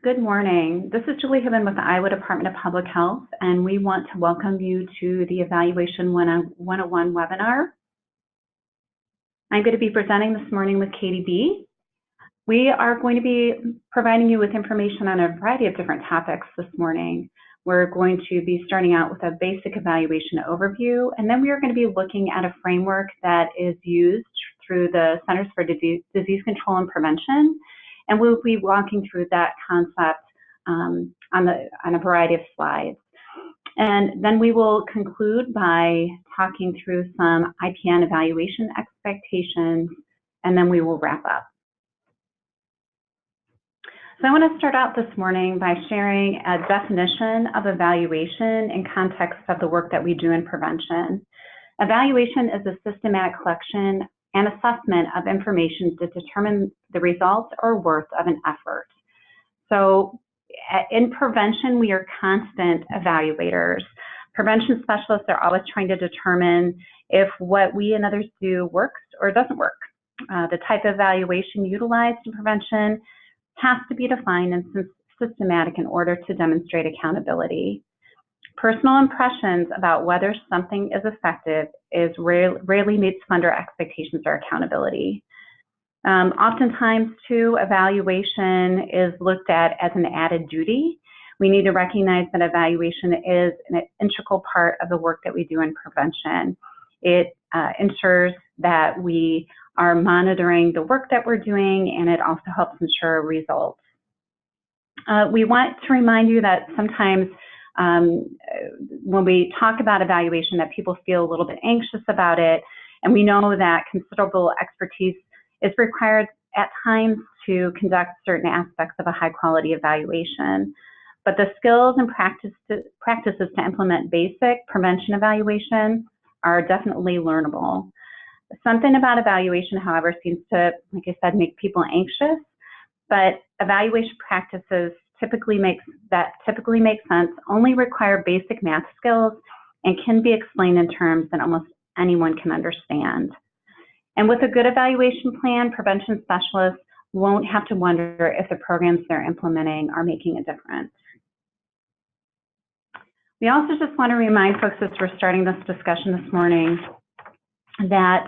Good morning. This is Julie Hibben with the Iowa Department of Public Health, and we want to welcome you to the Evaluation 101 webinar. I'm going to be presenting this morning with Katie B. We are going to be providing you with information on a variety of different topics this morning. We're going to be starting out with a basic evaluation overview, and then we are going to be looking at a framework that is used through the Centers for Disease Control and Prevention. And we'll be walking through that concept on a variety of slides. And then we will conclude by talking through some IPN evaluation expectations, and then we will wrap up. So I want to start out this morning by sharing a definition of evaluation in context of the work that we do in prevention. Evaluation is a systematic collection and assessment of information to determine the results or worth of an effort. So in prevention, we are constant evaluators. Prevention specialists are always trying to determine if what we and others do works or doesn't work. The type of evaluation utilized in prevention has to be defined and systematic in order to demonstrate accountability. Personal impressions about whether something is effective rarely meets funder expectations or accountability. Oftentimes, too, evaluation is looked at as an added duty. We need to recognize that evaluation is an integral part of the work that we do in prevention. It ensures that we are monitoring the work that we're doing, and it also helps ensure results. We want to remind you that sometimes when we talk about evaluation, that people feel a little bit anxious about it, and we know that considerable expertise is required at times to conduct certain aspects of a high-quality evaluation. But the skills and practices to implement basic prevention evaluation are definitely learnable. Something about evaluation, however, seems to, like I said, make people anxious, but evaluation practices typically make sense, only require basic math skills, and can be explained in terms that almost anyone can understand. And with a good evaluation plan, prevention specialists won't have to wonder if the programs they're implementing are making a difference. We also just want to remind folks as we're starting this discussion this morning that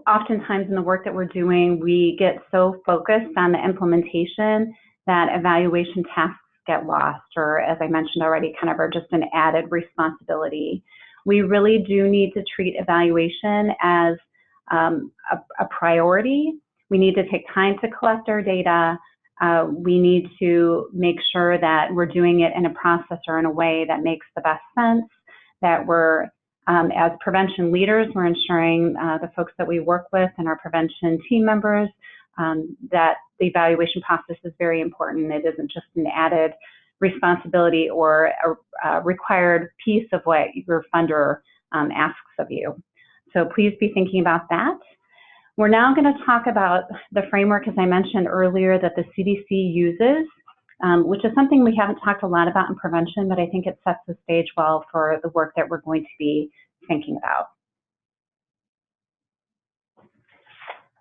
oftentimes in the work that we're doing, we get so focused on the implementation that evaluation tasks get lost, or as I mentioned already, kind of are just an added responsibility. We really do need to treat evaluation as a priority. We need to take time to collect our data. We need to make sure that we're doing it in a process or in a way that makes the best sense, that we're, as prevention leaders, we're ensuring the folks that we work with and our prevention team members that the evaluation process is very important. It isn't just an added responsibility or a required piece of what your funder asks of you. So please be thinking about that. We're now going to talk about the framework, as I mentioned earlier, that the CDC uses, which is something we haven't talked a lot about in prevention, but I think it sets the stage well for the work that we're going to be thinking about.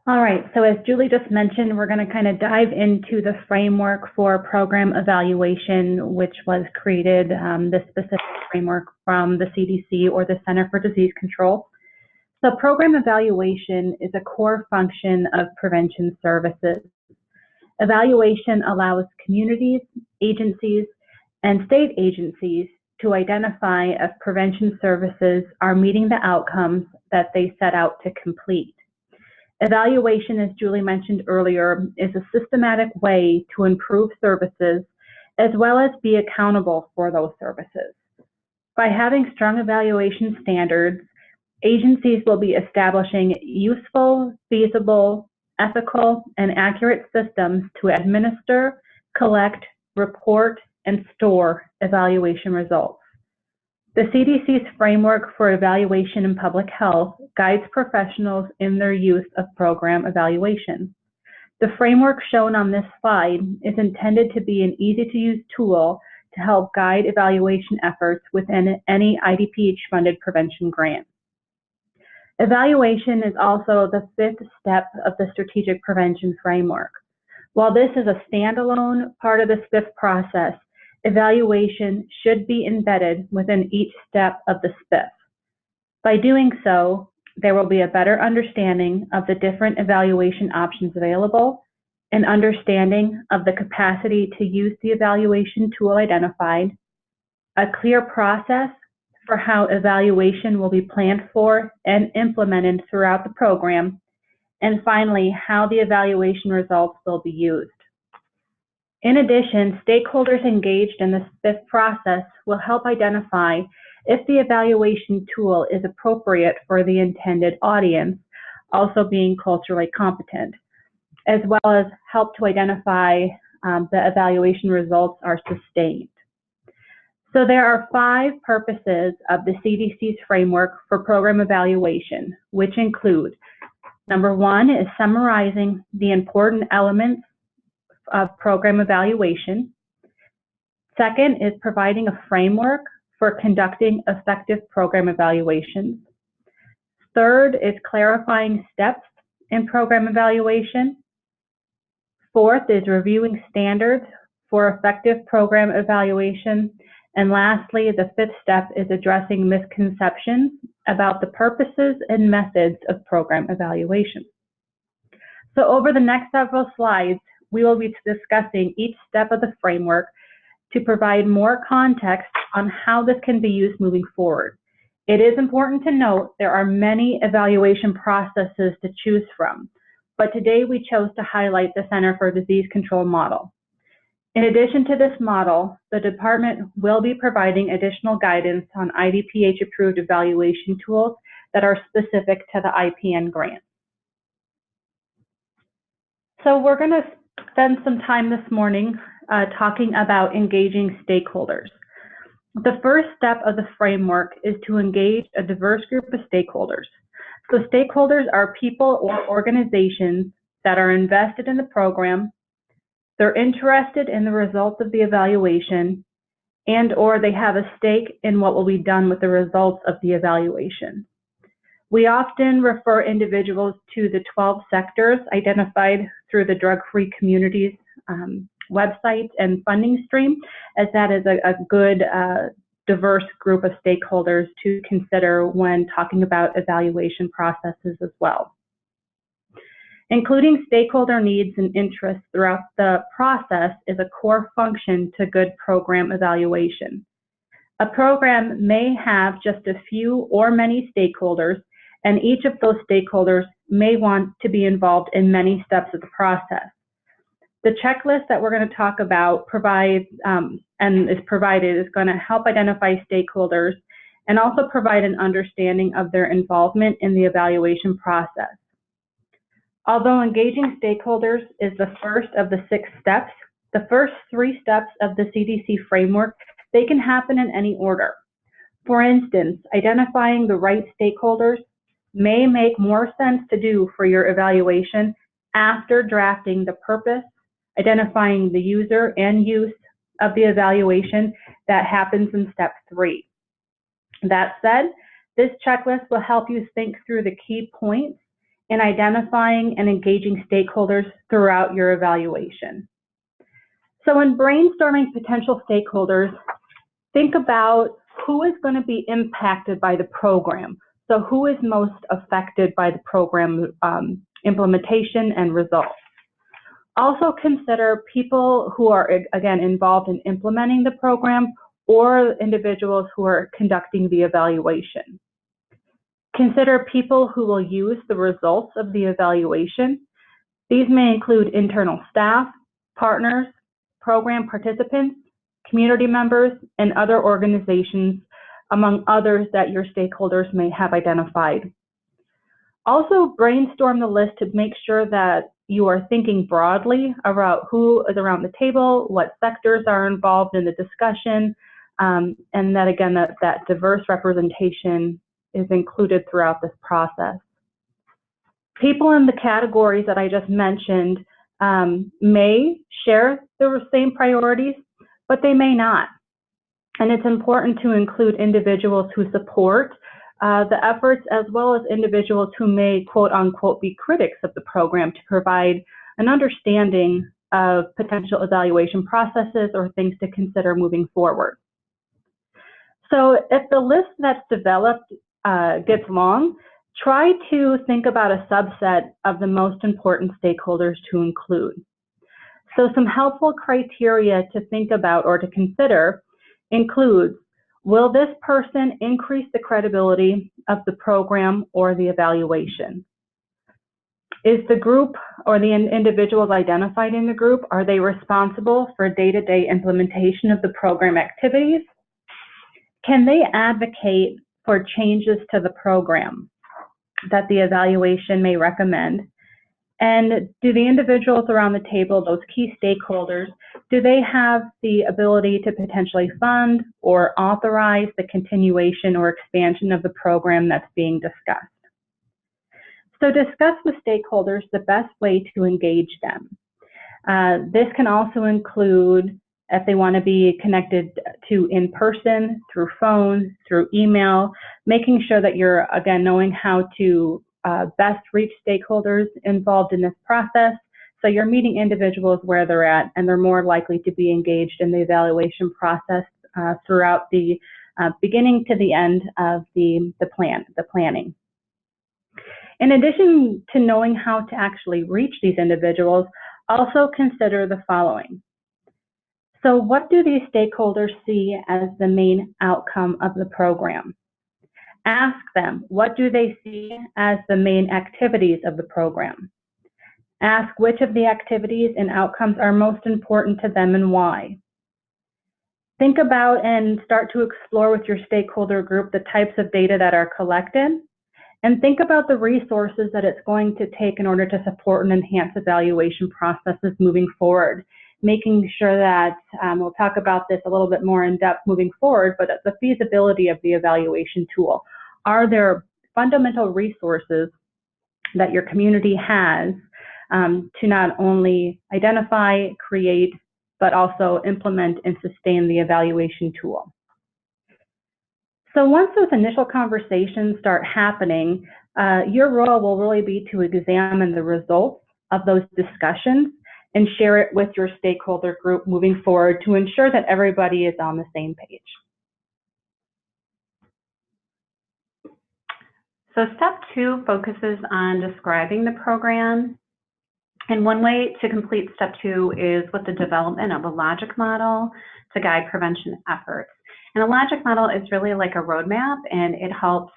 All right, so as Julie just mentioned, we're going to kind of dive into the framework for program evaluation, which was created, this specific framework from the CDC, or the Center for Disease Control. So program evaluation is a core function of prevention services. Evaluation allows communities, agencies, and state agencies to identify if prevention services are meeting the outcomes that they set out to complete. Evaluation, as Julie mentioned earlier, is a systematic way to improve services as well as be accountable for those services. By having strong evaluation standards, agencies will be establishing useful, feasible, ethical, and accurate systems to administer, collect, report, and store evaluation results. The CDC's framework for evaluation in public health guides professionals in their use of program evaluation. The framework shown on this slide is intended to be an easy-to-use tool to help guide evaluation efforts within any IDPH-funded prevention grant. Evaluation is also the fifth step of the strategic prevention framework. While this is a standalone part of the SPIF process, evaluation should be embedded within each step of the SPIF. By doing so, there will be a better understanding of the different evaluation options available, an understanding of the capacity to use the evaluation tool identified, a clear process for how evaluation will be planned for and implemented throughout the program, and finally, how the evaluation results will be used. In addition, stakeholders engaged in the SPIF process will help identify if the evaluation tool is appropriate for the intended audience, also being culturally competent, as well as help to identify the evaluation results are sustained. So there are 5 purposes of the CDC's framework for program evaluation, which include: number 1 is summarizing the important elements of program evaluation. Second is providing a framework for conducting effective program evaluations. Third is clarifying steps in program evaluation. Fourth is reviewing standards for effective program evaluation. And lastly, the 5th step is addressing misconceptions about the purposes and methods of program evaluation. So over the next several slides, we will be discussing each step of the framework to provide more context on how this can be used moving forward. It is important to note there are many evaluation processes to choose from, but today we chose to highlight the Center for Disease Control model. In addition to this model, the department will be providing additional guidance on IDPH-approved evaluation tools that are specific to the IPN grant. So we're going to spend some time this morning talking about engaging stakeholders. The first step of the framework is to engage a diverse group of stakeholders. So stakeholders are people or organizations that are invested in the program, they're interested in the results of the evaluation, and/or they have a stake in what will be done with the results of the evaluation. We often refer individuals to the 12 sectors identified through the Drug-Free Communities website and funding stream, as that is a good diverse group of stakeholders to consider when talking about evaluation processes as well. Including stakeholder needs and interests throughout the process is a core function to good program evaluation. A program may have just a few or many stakeholders, and each of those stakeholders may want to be involved in many steps of the process. The checklist that we're going to talk about provides and is going to help identify stakeholders and also provide an understanding of their involvement in the evaluation process. Although engaging stakeholders is the first of the 6 steps, the first 3 steps of the CDC framework, they can happen in any order. For instance, identifying the right stakeholders may make more sense to do for your evaluation after drafting the purpose, identifying the user and use of the evaluation that happens in step 3. That said, this checklist will help you think through the key points in identifying and engaging stakeholders throughout your evaluation. So in brainstorming potential stakeholders, think about who is going to be impacted by the program. So who is most affected by the program implementation and results. Also consider people who are, again, involved in implementing the program or individuals who are conducting the evaluation. Consider people who will use the results of the evaluation. These may include internal staff, partners, program participants, community members, and other organizations, among others that your stakeholders may have identified. Also, brainstorm the list to make sure that you are thinking broadly about who is around the table, what sectors are involved in the discussion, and that, again, that diverse representation is included throughout this process. People in the categories that I just mentioned may share the same priorities, but they may not. And it's important to include individuals who support the efforts, as well as individuals who may, quote unquote, be critics of the program, to provide an understanding of potential evaluation processes or things to consider moving forward. So if the list that's developed gets long, try to think about a subset of the most important stakeholders to include. So some helpful criteria to think about or to consider includes, will this person increase the credibility of the program or the evaluation? Is the group or the individuals identified in the group, are they responsible for day-to-day implementation of the program activities? Can they advocate for changes to the program that the evaluation may recommend? And do the individuals around the table, those key stakeholders, do they have the ability to potentially fund or authorize the continuation or expansion of the program that's being discussed? So discuss with stakeholders the best way to engage them. This can also include if they want to be connected to in person, through phone, through email, making sure that you're, again, knowing how to best reach stakeholders involved in this process. So you're meeting individuals where they're at, and they're more likely to be engaged in the evaluation process throughout the beginning to the end of the planning. In addition to knowing how to actually reach these individuals, also consider the following. So what do these stakeholders see as the main outcome of the program? Ask them, what do they see as the main activities of the program? Ask which of the activities and outcomes are most important to them and why. Think about and start to explore with your stakeholder group the types of data that are collected, and think about the resources that it's going to take in order to support and enhance evaluation processes moving forward, making sure that, we'll talk about this a little bit more in depth moving forward, but the feasibility of the evaluation tool. Are there fundamental resources that your community has to not only identify, create, but also implement and sustain the evaluation tool? So once those initial conversations start happening, your role will really be to examine the results of those discussions and share it with your stakeholder group moving forward to ensure that everybody is on the same page. So step 2 focuses on describing the program. And one way to complete step 2 is with the development of a logic model to guide prevention efforts. And a logic model is really like a roadmap, and it helps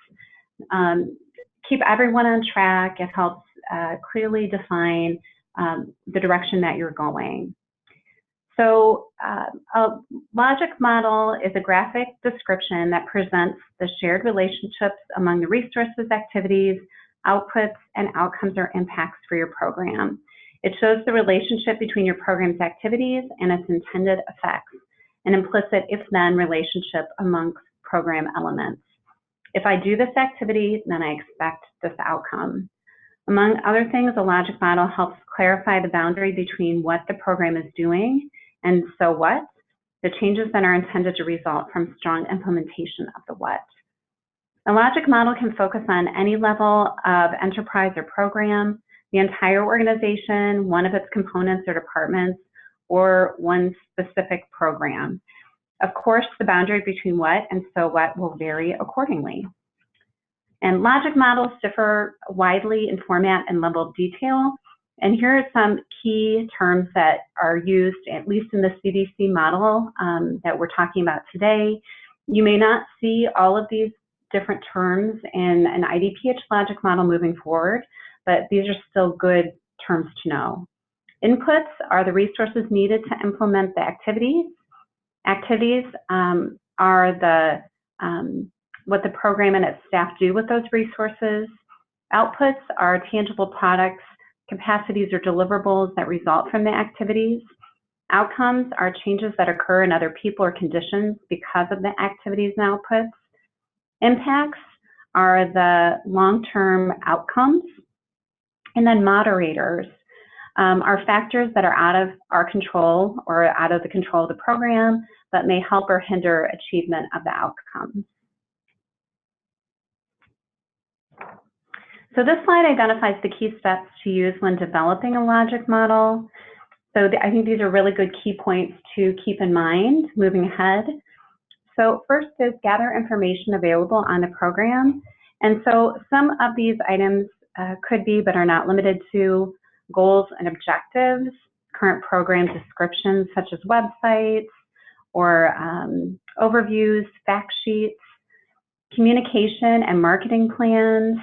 keep everyone on track. It helps clearly define the direction that you're going. So a logic model is a graphic description that presents the shared relationships among the resources, activities, outputs, and outcomes or impacts for your program. It shows the relationship between your program's activities and its intended effects, an implicit if-then relationship amongst program elements. If I do this activity, then I expect this outcome. Among other things, a logic model helps clarify the boundary between what the program is doing and so what, the changes that are intended to result from strong implementation of the what. A logic model can focus on any level of enterprise or program, the entire organization, one of its components or departments, or one specific program. Of course, the boundary between what and so what will vary accordingly. And logic models differ widely in format and level of detail. And here are some key terms that are used, at least in the CDC model that we're talking about today. You may not see all of these different terms in an IDPH logic model moving forward, but these are still good terms to know. Inputs are the resources needed to implement the activities. Activities are the what the program and its staff do with those resources. Outputs are tangible products, capacities, or deliverables that result from the activities. Outcomes are changes that occur in other people or conditions because of the activities and outputs. Impacts are the long-term outcomes. And then moderators are factors that are out of our control or out of the control of the program, but may help or hinder achievement of the outcomes. So this slide identifies the key steps to use when developing a logic model. I think these are really good key points to keep in mind moving ahead. So first is gather information available on the program. And so some of these items could be, but are not limited to, goals and objectives, current program descriptions such as websites or overviews, fact sheets, communication and marketing plans,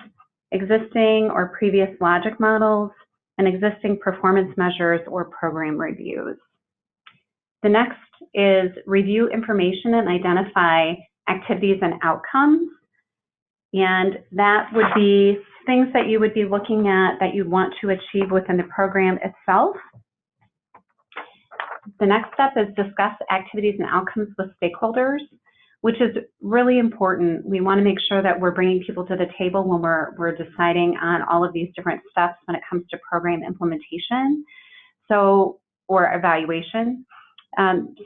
existing or previous logic models, and existing performance measures or program reviews. The next is review information and identify activities and outcomes. And that would be things that you would be looking at that you want to achieve within the program itself. The next step is discuss activities and outcomes with stakeholders, which is really important. We want to make sure that we're bringing people to the table when we're deciding on all of these different steps when it comes to program implementation, or evaluation.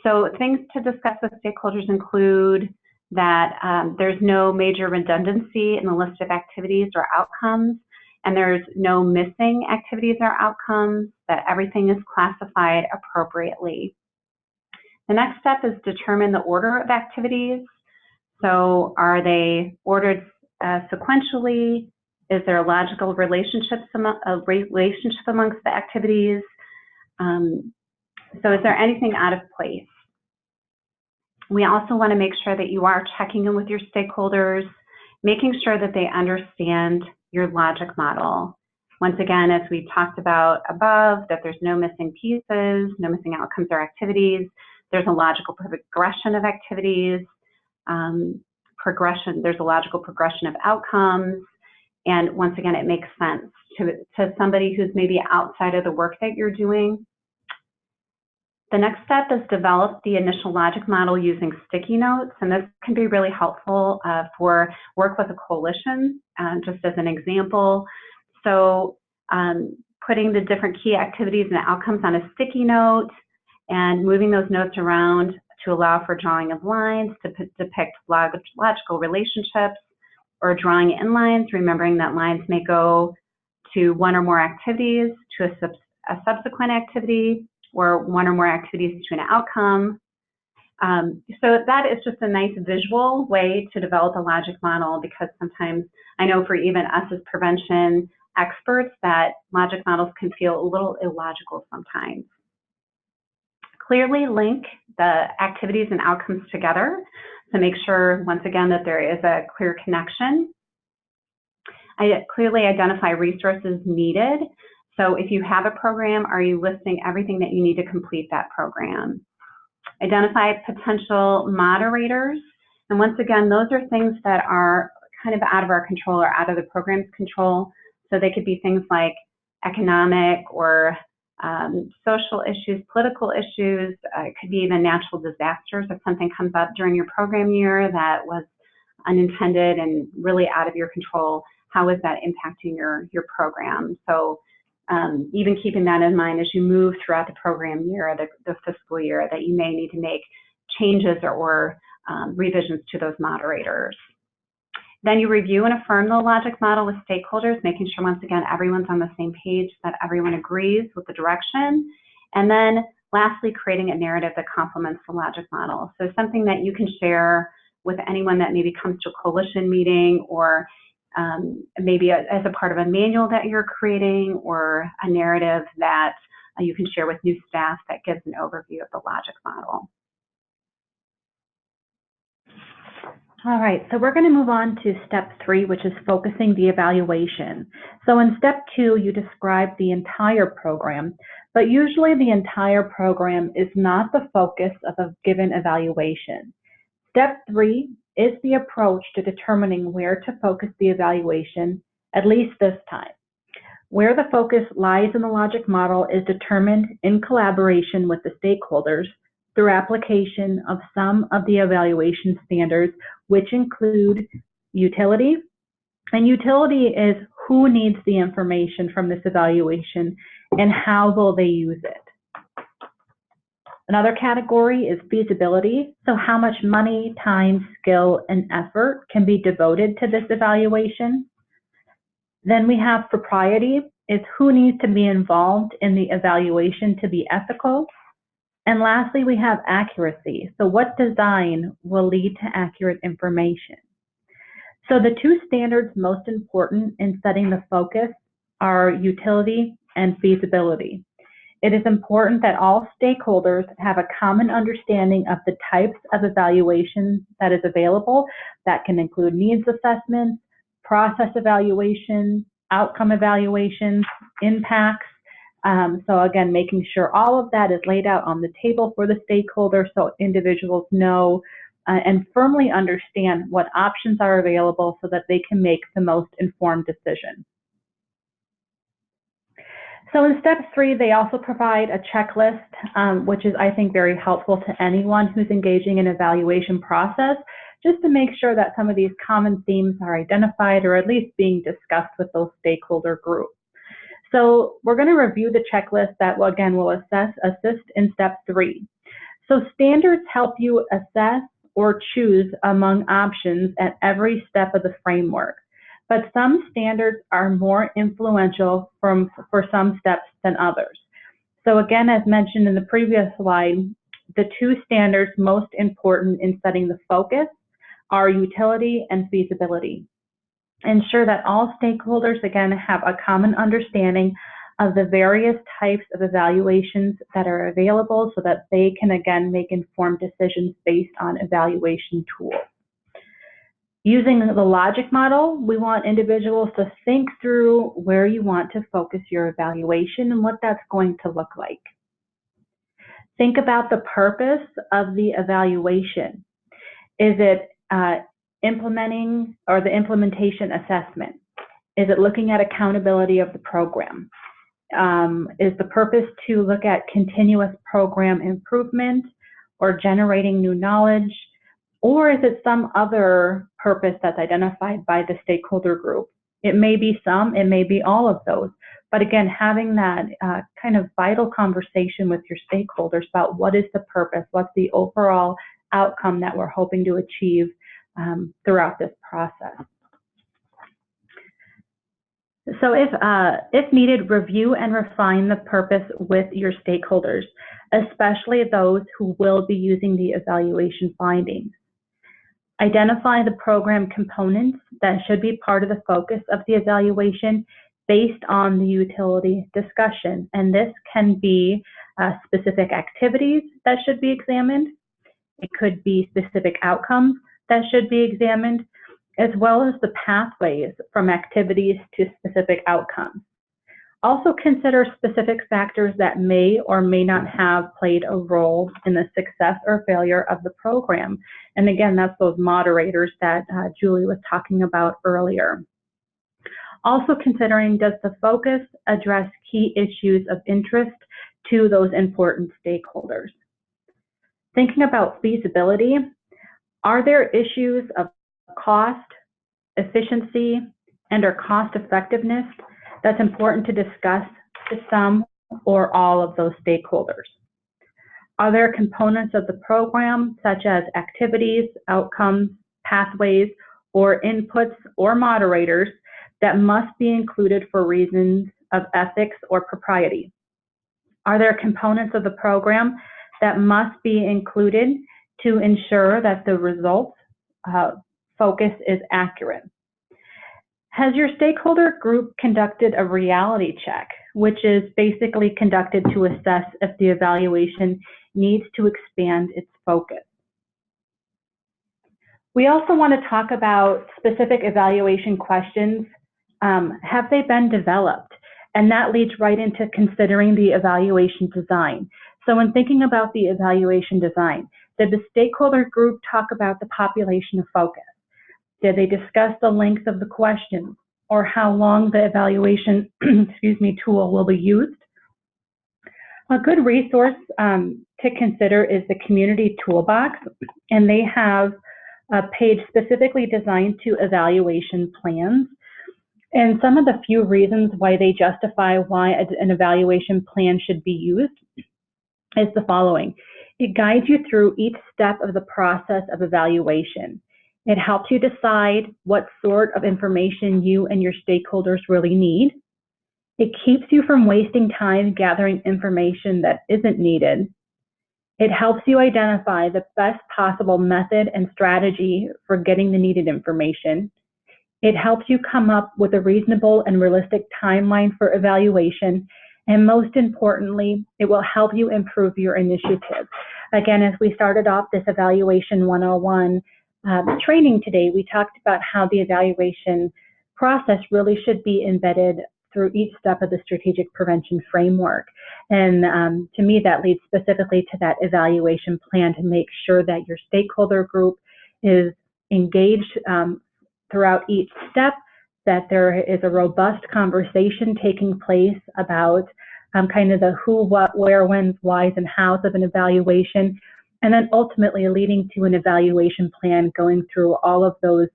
So things to discuss with stakeholders include that there's no major redundancy in the list of activities or outcomes, and there's no missing activities or outcomes, that everything is classified appropriately. The next step is determine the order of activities. So are they ordered sequentially? Is there a logical relationship amongst the activities? So is there anything out of place? We also want to make sure that you are checking in with your stakeholders, making sure that they understand your logic model. Once again, as we talked about above, that there's no missing pieces, no missing outcomes or activities. There's a logical progression of activities, there's a logical progression of outcomes. And once again, it makes sense to somebody who's maybe outside of the work that you're doing. The next step is develop the initial logic model using sticky notes, and this can be really helpful for work with a coalition, just as an example. So putting the different key activities and outcomes on a sticky note and moving those notes around to allow for drawing of lines to depict logical relationships, or drawing in lines, remembering that lines may go to one or more activities to a subsequent activity, or one or more activities to an outcome. So that is just a nice visual way to develop a logic model, because sometimes I know for even us as prevention experts that logic models can feel a little illogical sometimes. Clearly link the activities and outcomes together to make sure, once again, that there is a clear connection. Clearly identify resources needed. So if you have a program, are you listing everything that you need to complete that program? Identify potential moderators. And once again, those are things that are kind of out of our control or out of the program's control. So they could be things like economic or social issues, political issues. It could be even natural disasters. If something comes up during your program year that was unintended and really out of your control, how is that impacting your program? So even keeping that in mind as you move throughout the program year, the fiscal year, that you may need to make changes or revisions to those moderators. Then you review and affirm the logic model with stakeholders, making sure, once again, everyone's on the same page, that everyone agrees with the direction. And then lastly, creating a narrative that complements the logic model. So something that you can share with anyone that maybe comes to a coalition meeting, or maybe as a part of a manual that you're creating, or a narrative that you can share with new staff that gives an overview of the logic model. All right, so we're going to move on to step 3, which is focusing the evaluation. So in step 2, you describe the entire program, but usually the entire program is not the focus of a given evaluation. Step 3 is the approach to determining where to focus the evaluation, at least this time. Where the focus lies in the logic model is determined in collaboration with the stakeholders through application of some of the evaluation standards, which include utility. And utility is who needs the information from this evaluation and how will they use it. Another category is feasibility. So how much money, time, skill, and effort can be devoted to this evaluation. Then we have propriety. is who needs to be involved in the evaluation to be ethical. And lastly, we have accuracy. So what design will lead to accurate information? So the two standards most important in setting the focus are utility and feasibility. It is important that all stakeholders have a common understanding of the types of evaluation that is available. That can include needs assessments, process evaluation, outcome evaluations, impacts. So again, making sure all of that is laid out on the table for the stakeholders so individuals know and firmly understand what options are available so that they can make the most informed decision. So in step 3, they also provide a checklist, which is, I think, very helpful to anyone who's engaging in evaluation process, just to make sure that some of these common themes are identified or at least being discussed with those stakeholder groups. So we're going to review the checklist that, again, will assist in step 3. So standards help you assess or choose among options at every step of the framework. But some standards are more influential for some steps than others. So again, as mentioned in the previous slide, the two standards most important in setting the focus are utility and feasibility. Ensure that all stakeholders, again, have a common understanding of the various types of evaluations that are available so that they can, again, make informed decisions based on evaluation tools. Using the logic model, we want individuals to think through where you want to focus your evaluation and what that's going to look like. Think about the purpose of the evaluation. Is it implementing or the implementation assessment? Is it looking at accountability of the program? Is the purpose to look at continuous program improvement or generating new knowledge? Or is it some other purpose that's identified by the stakeholder group? It may be some, it may be all of those. But again, having that kind of vital conversation with your stakeholders about what is the purpose, what's the overall outcome that we're hoping to achieve throughout this process. So if needed, review and refine the purpose with your stakeholders, especially those who will be using the evaluation findings. Identify the program components that should be part of the focus of the evaluation based on the utility discussion. And this can be specific activities that should be examined. It could be specific outcomes that should be examined, as well as the pathways from activities to specific outcomes. Also consider specific factors that may or may not have played a role in the success or failure of the program. And again, that's those moderators that Julie was talking about earlier. Also considering, does the focus address key issues of interest to those important stakeholders? Thinking about feasibility, are there issues of cost, efficiency, and/or cost effectiveness that's important to discuss to some or all of those stakeholders? Are there components of the program, such as activities, outcomes, pathways, or inputs or moderators that must be included for reasons of ethics or propriety? Are there components of the program that must be included to ensure that the results focus is accurate? Has your stakeholder group conducted a reality check, which is basically conducted to assess if the evaluation needs to expand its focus? We also want to talk about specific evaluation questions. Have they been developed? And that leads right into considering the evaluation design. So when thinking about the evaluation design, did the stakeholder group talk about the population of focus? Did they discuss the length of the questions or how long the evaluation tool will be used? A good resource to consider is the Community Toolbox, and they have a page specifically designed to evaluation plans. And some of the few reasons why they justify why an evaluation plan should be used is the following. It guides you through each step of the process of evaluation. It helps you decide what sort of information you and your stakeholders really need. It keeps you from wasting time gathering information that isn't needed. It helps you identify the best possible method and strategy for getting the needed information. It helps you come up with a reasonable and realistic timeline for evaluation. And most importantly, it will help you improve your initiative. Again, as we started off this Evaluation 101 training today, we talked about how the evaluation process really should be embedded through each step of the strategic prevention framework. And to me, that leads specifically to that evaluation plan to make sure that your stakeholder group is engaged throughout each step, that there is a robust conversation taking place about kind of the who, what, where, whens, whys, and hows of an evaluation, and then ultimately leading to an evaluation plan going through all of those,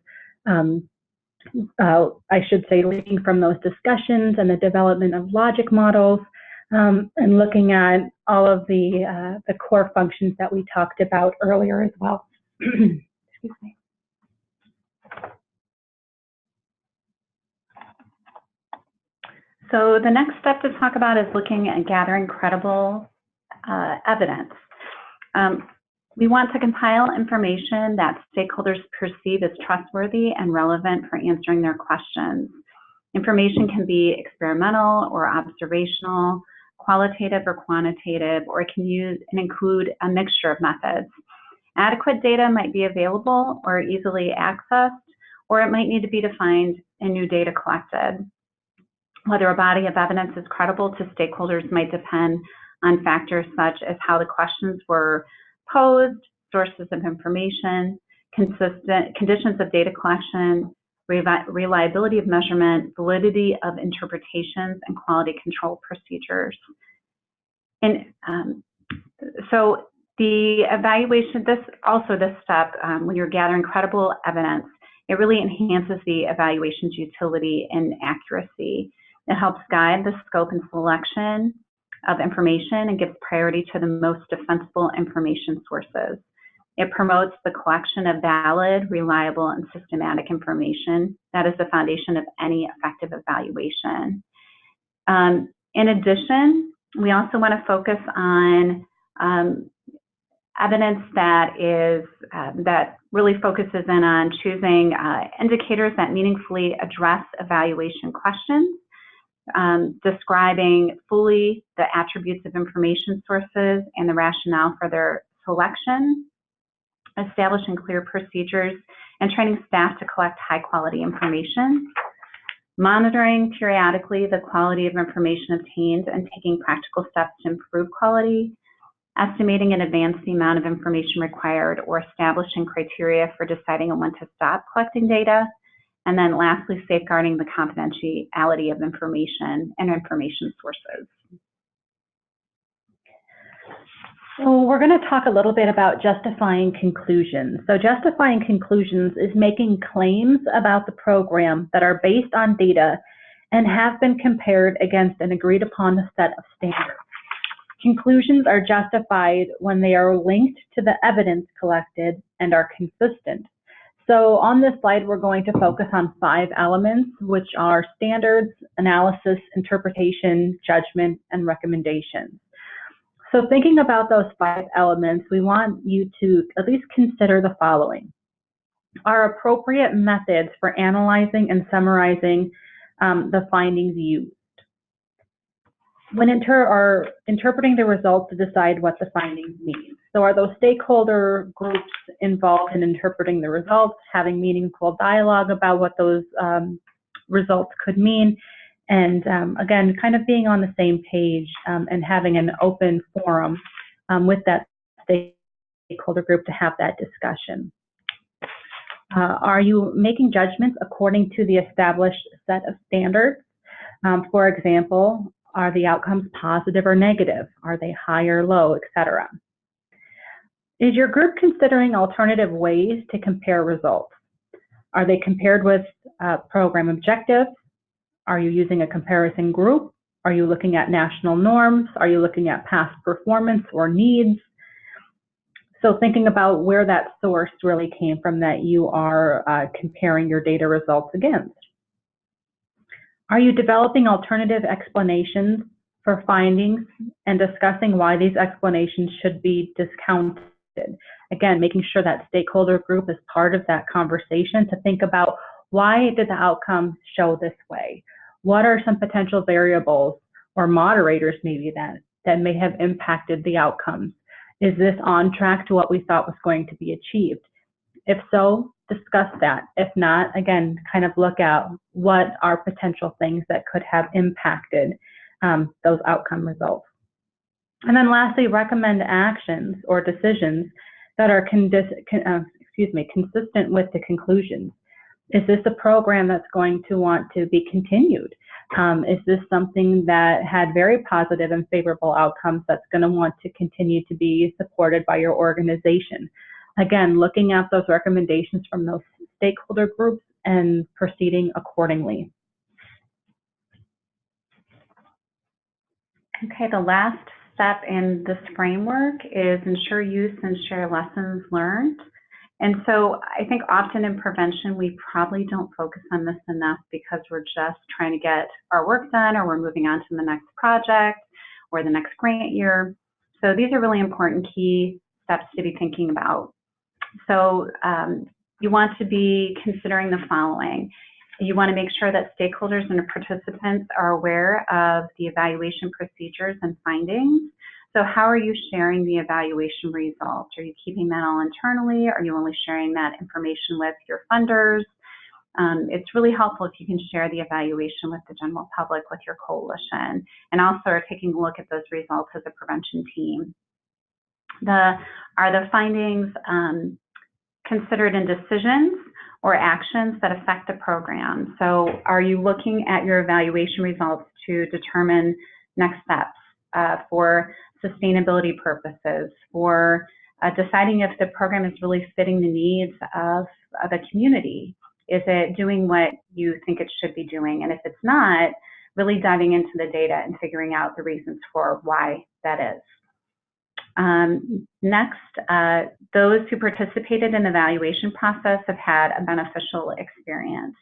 I should say, leading from those discussions and the development of logic models, and looking at all of the core functions that we talked about earlier as well. Excuse me. So the next step to talk about is looking at gathering credible evidence. We want to compile information that stakeholders perceive as trustworthy and relevant for answering their questions. Information can be experimental or observational, qualitative or quantitative, or it can use and include a mixture of methods. Adequate data might be available or easily accessed, or it might need to be defined in new data collected. Whether a body of evidence is credible to stakeholders might depend on factors such as how the questions were posed, sources of information, consistent conditions of data collection, reliability of measurement, validity of interpretations, and quality control procedures. And so the evaluation, this step, when you're gathering credible evidence, it really enhances the evaluation's utility and accuracy. It helps guide the scope and selection of information and gives priority to the most defensible information sources. It promotes the collection of valid, reliable, and systematic information. That is the foundation of any effective evaluation. In addition, we also want to focus on evidence that really focuses in on choosing indicators that meaningfully address evaluation questions, describing fully the attributes of information sources and the rationale for their selection, establishing clear procedures, and training staff to collect high-quality information, monitoring periodically the quality of information obtained and taking practical steps to improve quality, estimating in advance the amount of information required or establishing criteria for deciding on when to stop collecting data, and then lastly, safeguarding the confidentiality of information and information sources. So we're going to talk a little bit about justifying conclusions. So justifying conclusions is making claims about the program that are based on data and have been compared against an agreed upon set of standards. Conclusions are justified when they are linked to the evidence collected and are consistent. So on this slide, we're going to focus on 5 elements, which are standards, analysis, interpretation, judgment, and recommendations. So thinking about those 5 elements, we want you to at least consider the following. Are appropriate methods for analyzing and summarizing the findings used? When interpreting the results to decide what the findings mean. So are those stakeholder groups involved in interpreting the results, having meaningful dialogue about what those results could mean, and again, kind of being on the same page and having an open forum with that stakeholder group to have that discussion. Are you making judgments according to the established set of standards? For example, are the outcomes positive or negative? Are they high or low, etc.? Is your group considering alternative ways to compare results? Are they compared with program objectives? Are you using a comparison group? Are you looking at national norms? Are you looking at past performance or needs? So thinking about where that source really came from that you are comparing your data results against. Are you developing alternative explanations for findings and discussing why these explanations should be discounted? Again, making sure that stakeholder group is part of that conversation to think about, why did the outcome show this way? What are some potential variables or moderators maybe that may have impacted the outcomes? Is this on track to what we thought was going to be achieved? If so, discuss that. If not, again, kind of look at what are potential things that could have impacted those outcome results. And then lastly, recommend actions or decisions that are consistent with the conclusions. Is this a program that's going to want to be continued? Is this something that had very positive and favorable outcomes that's going to want to continue to be supported by your organization? Again, looking at those recommendations from those stakeholder groups and proceeding accordingly. Okay, the last step in this framework is ensure use and share lessons learned. And so I think often in prevention, we probably don't focus on this enough because we're just trying to get our work done, or we're moving on to the next project or the next grant year. So these are really important key steps to be thinking about. So you want to be considering the following. You want to make sure that stakeholders and participants are aware of the evaluation procedures and findings. So how are you sharing the evaluation results? Are you keeping that all internally? Are you only sharing that information with your funders? It's really helpful if you can share the evaluation with the general public, with your coalition, and also are taking a look at those results as a prevention team. Are the findings considered in decisions or actions that affect the program? So are you looking at your evaluation results to determine next steps for sustainability purposes, for deciding if the program is really fitting the needs of the community? Is it doing what you think it should be doing? And if it's not, really diving into the data and figuring out the reasons for why that is. Next, those who participated in the evaluation process have had a beneficial experience.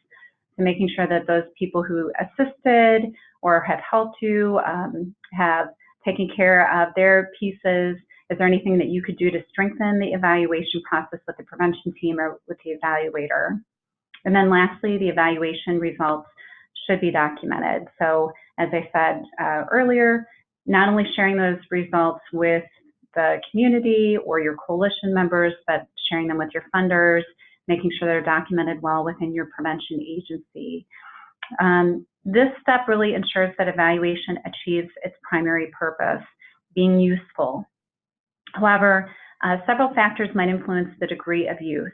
So making sure that those people who assisted or have helped you have taken care of their pieces. Is there anything that you could do to strengthen the evaluation process with the prevention team or with the evaluator? And then lastly, the evaluation results should be documented. So as I said earlier, not only sharing those results with the community or your coalition members, but sharing them with your funders, making sure they're documented well within your prevention agency. This step really ensures that evaluation achieves its primary purpose, being useful. However, several factors might influence the degree of use,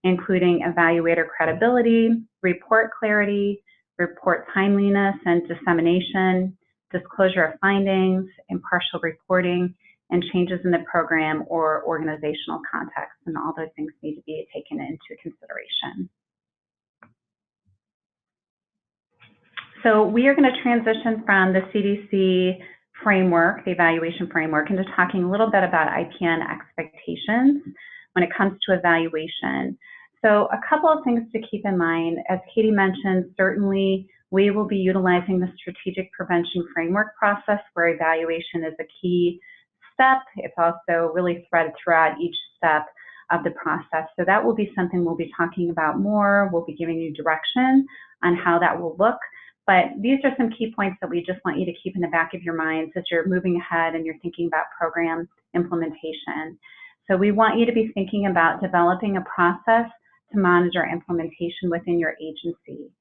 including evaluator credibility, report clarity, report timeliness and dissemination, disclosure of findings, impartial reporting, and changes in the program or organizational context, and all those things need to be taken into consideration. So we are going to transition from the CDC framework, the evaluation framework, into talking a little bit about IPN expectations when it comes to evaluation. So a couple of things to keep in mind. As Katie mentioned, certainly we will be utilizing the strategic prevention framework process where evaluation is a key step. It's also really threaded throughout each step of the process. So that will be something we'll be talking about more. We'll be giving you direction on how that will look. But these are some key points that we just want you to keep in the back of your minds as you're moving ahead and you're thinking about program implementation. So we want you to be thinking about developing a process to monitor implementation within your agency.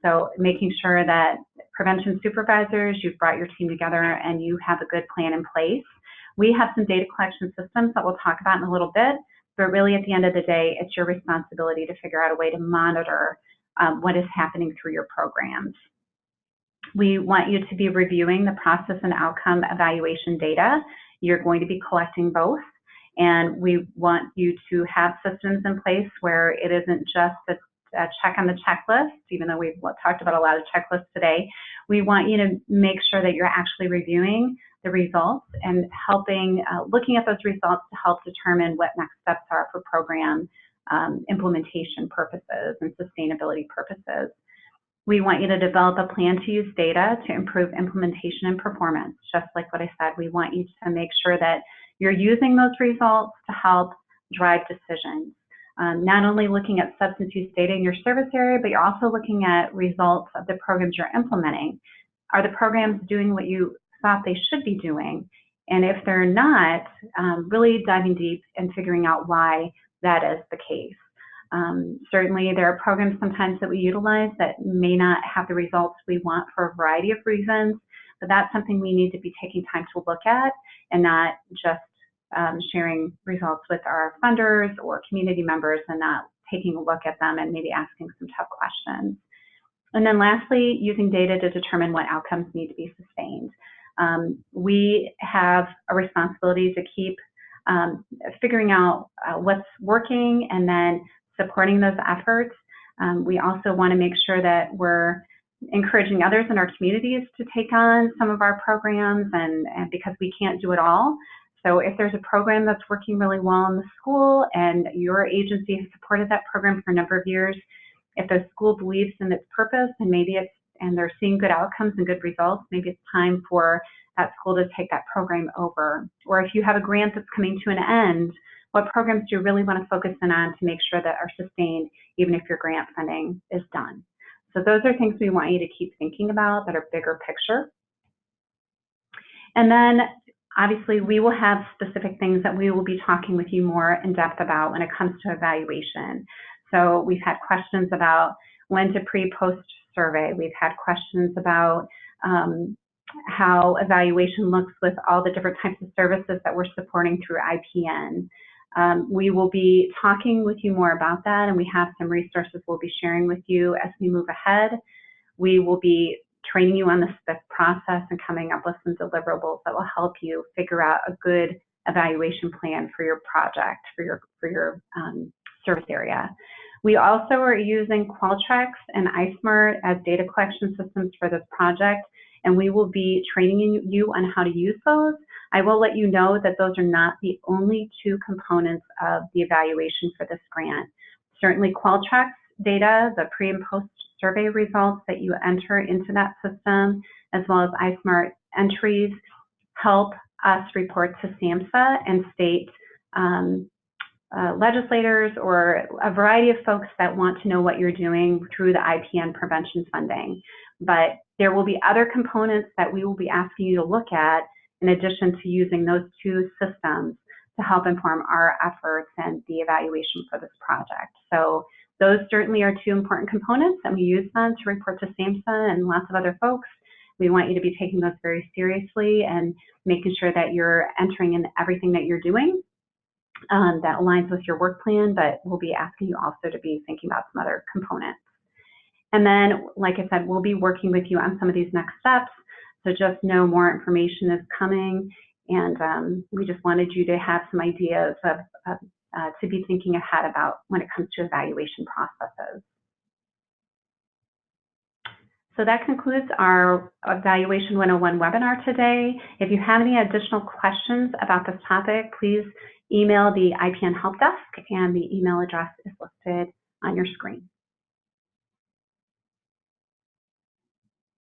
So making sure that prevention supervisors, you've brought your team together and you have a good plan in place. We have some data collection systems that we'll talk about in a little bit, but really at the end of the day, it's your responsibility to figure out a way to monitor what is happening through your programs. We want you to be reviewing the process and outcome evaluation data. You're going to be collecting both, and we want you to have systems in place where it isn't just a check on the checklist, even though we've talked about a lot of checklists today. We want you to make sure that you're actually reviewing the results and helping, looking at those results to help determine what next steps are for program implementation purposes and sustainability purposes. We want you to develop a plan to use data to improve implementation and performance. Just like what I said, we want you to make sure that you're using those results to help drive decisions. Not only looking at substance use data in your service area, but you're also looking at results of the programs you're implementing. Are the programs doing what you thought they should be doing? And if they're not, really diving deep and figuring out why that is the case. Certainly, there are programs sometimes that we utilize that may not have the results we want for a variety of reasons, but that's something we need to be taking time to look at and not just sharing results with our funders or community members and not taking a look at them and maybe asking some tough questions. And then lastly, using data to determine what outcomes need to be sustained. We have a responsibility to keep figuring out what's working and then supporting those efforts. We also want to make sure that we're encouraging others in our communities to take on some of our programs, and because we can't do it all. So if there's a program that's working really well in the school and your agency has supported that program for a number of years, if the school believes in its purpose and and they're seeing good outcomes and good results, maybe it's time for that school to take that program over. Or if you have a grant that's coming to an end, what programs do you really want to focus in on to make sure that are sustained even if your grant funding is done? So those are things we want you to keep thinking about that are bigger picture. And then obviously we will have specific things that we will be talking with you more in depth about when it comes to evaluation. So we've had questions about when to pre-post survey. We've had questions about how evaluation looks with all the different types of services that we're supporting through IPN. We will be talking with you more about that, and we have some resources we'll be sharing with you as we move ahead. We will be training you on the SPIF process and coming up with some deliverables that will help you figure out a good evaluation plan for your project, for your service area. We also are using Qualtrics and iSmart as data collection systems for this project, and we will be training you on how to use those. I will let you know that those are not the only two components of the evaluation for this grant. Certainly Qualtrics data, the pre and post survey results that you enter into that system, as well as iSmart entries, help us report to SAMHSA and state legislators or a variety of folks that want to know what you're doing through the IPN prevention funding. But there will be other components that we will be asking you to look at in addition to using those two systems to help inform our efforts and the evaluation for this project. So those certainly are two important components, and we use them to report to SAMHSA and lots of other folks. We want you to be taking those very seriously and making sure that you're entering in everything that you're doing that aligns with your work plan, but we'll be asking you also to be thinking about some other components. And then, like I said, we'll be working with you on some of these next steps. So just know more information is coming, and we just wanted you to have some ideas of to be thinking ahead about when it comes to evaluation processes. So that concludes our Evaluation 101 webinar today. If you have any additional questions about this topic, please email the IPN Help Desk, and the email address is listed on your screen.